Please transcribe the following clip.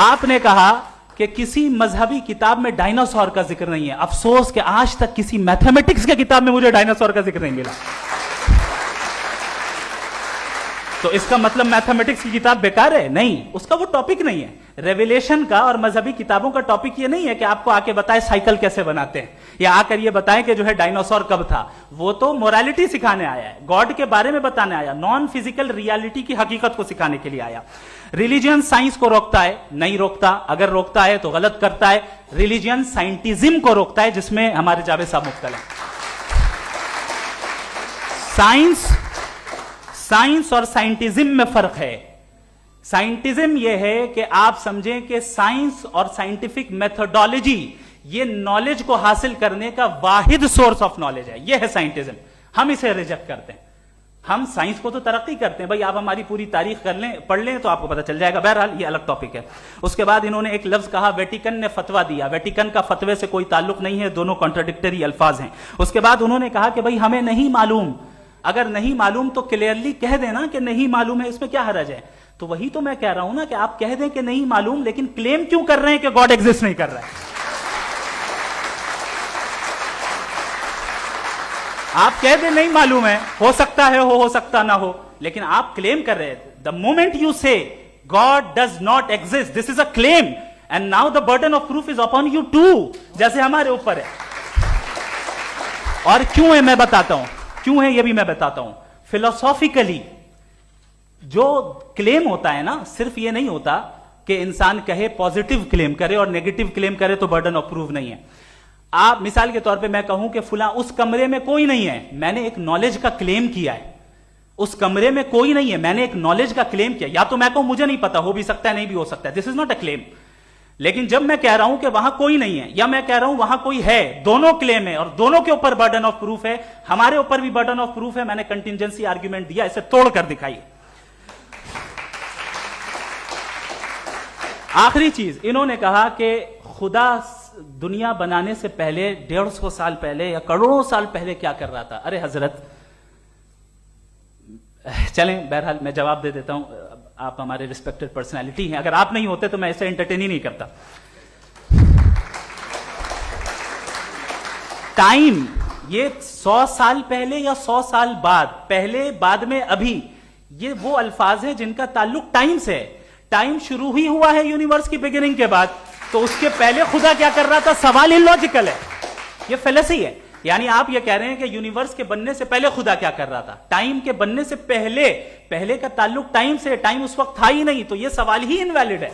آپ نے کہا کہ کسی مذہبی کتاب میں ڈائناسور کا ذکر نہیں ہے. افسوس کہ آج تک کسی میتھمیٹکس کے کتاب میں مجھے ڈائناسور کا ذکر نہیں ملا. تو اس کا مطلب میتھمیٹکس کی کتاب بیکار ہے؟ نہیں, اس کا وہ ٹاپک نہیں ہے. ریویلیشن کا اور مذہبی کتابوں کا ٹاپک یہ نہیں ہے کہ آپ کو آ کے بتائے سائیکل کیسے بناتے ہیں, یا آ کر یہ بتائیں کہ جو ہے ڈائناسور کب تھا. وہ تو مورالٹی سکھانے آیا ہے, گاڈ کے بارے میں بتانے آیا, نان فزیکل ریالٹی کی حقیقت کو سکھانے کے لیے آیا. ریلیجن سائنس کو روکتا ہے؟ نہیں روکتا. اگر روکتا ہے تو غلط کرتا ہے. ریلیجن سائنٹزم کو روکتا ہے, جس میں ہمارے جاوید صاحب مبتلا ہیں. سائنس اور سائنٹزم میں فرق ہے. سائنٹزم یہ ہے کہ آپ سمجھیں کہ سائنس اور سائنٹیفک میتھڈالوجی یہ نالج کو حاصل کرنے کا واحد سورس آف نالج ہے. یہ ہے سائنٹزم. ہم اسے ریجیکٹ کرتے ہیں. ہم سائنس کو تو ترقی کرتے ہیں, بھائی آپ ہماری پوری تاریخ کر لیں, پڑھ لیں تو آپ کو پتہ چل جائے گا. بہرحال یہ الگ ٹاپک ہے. اس کے بعد انہوں نے ایک لفظ کہا, ویٹیکن نے فتویٰ دیا. ویٹیکن کا فتوے سے کوئی تعلق نہیں ہے, دونوں کانٹراڈکٹری الفاظ ہیں. اس کے بعد انہوں نے کہا کہ بھائی ہمیں نہیں معلوم. اگر نہیں معلوم تو کلیئرلی کہہ دینا کہ نہیں معلوم ہے, اس میں کیا حرج ہے. تو وہی تو میں کہہ رہا ہوں نا کہ آپ کہہ دیں کہ نہیں معلوم, لیکن کلیم کیوں کر رہے ہیں کہ گاڈ ایگزسٹ نہیں کر رہا ہے. آپ کہہ دیں نہیں معلوم ہے, ہو سکتا ہے ہو سکتا نہ ہو, لیکن آپ کلیم کر رہے ہیں. The moment you say God does not exist, this is a claim, and now the burden of proof is upon you too, جیسے ہمارے اوپر ہے. اور کیوں ہے میں بتاتا ہوں, کیوں ہے یہ بھی میں بتاتا ہوں. فلسافیکلی جو کلیم ہوتا ہے نا, صرف یہ نہیں ہوتا کہ انسان کہے پازیٹیو کلیم کرے اور نیگیٹو کلیم کرے تو برڈن آف پروف نہیں ہے. آپ مثال کے طور پہ میں کہوں کہ فلاں اس کمرے میں کوئی نہیں ہے, میں نے ایک نالج کا کلیم کیا ہے. اس کمرے میں کوئی نہیں ہے, میں نے ایک نالج کا کلیم کیا. یا تو میں کہوں مجھے نہیں پتا, ہو بھی سکتا ہے نہیں بھی ہو سکتا ہے, دس از ناٹ اے کلیم. لیکن جب میں کہہ رہا ہوں کہ وہاں کوئی نہیں ہے, یا میں کہہ رہا ہوں وہاں کوئی ہے, دونوں کلیم ہے اور دونوں کے اوپر برڈن آف پروف ہے. ہمارے اوپر بھی برڈن آف پروف ہے. میں نے کنٹینجنسی آرگیومنٹ دیا, اسے توڑ کر دکھائیے. آخری چیز, انہوں نے کہا کہ خدا دنیا بنانے سے پہلے 150 سال پہلے یا کروڑوں سال پہلے کیا کر رہا تھا. ارے حضرت, چلیں بہرحال میں جواب دے دیتا ہوں. آپ ہمارے ریسپیکٹڈ پرسنالٹی ہیں, اگر آپ نہیں ہوتے تو میں ایسے انٹرٹین ہی نہیں کرتا. ٹائم یہ 100 سال پہلے یا 100 سال بعد, پہلے بعد میں ابھی, یہ وہ الفاظ ہیں جن کا تعلق ٹائم سے ہے. ٹائم شروع ہی ہوا ہے یونیورس کی بگننگ کے بعد, تو اس کے پہلے خدا کیا کر رہا تھا, سوال ہی لاجیکل ہے. یہ فلسفی ہے. یعنی آپ یہ کہہ رہے ہیں کہ یونیورس کے بننے سے پہلے خدا کیا کر رہا تھا. ٹائم کے بننے سے پہلے کا تعلق ٹائم سے, ٹائم اس وقت تھا ہی نہیں, تو یہ سوال ہی انویلڈ ہے.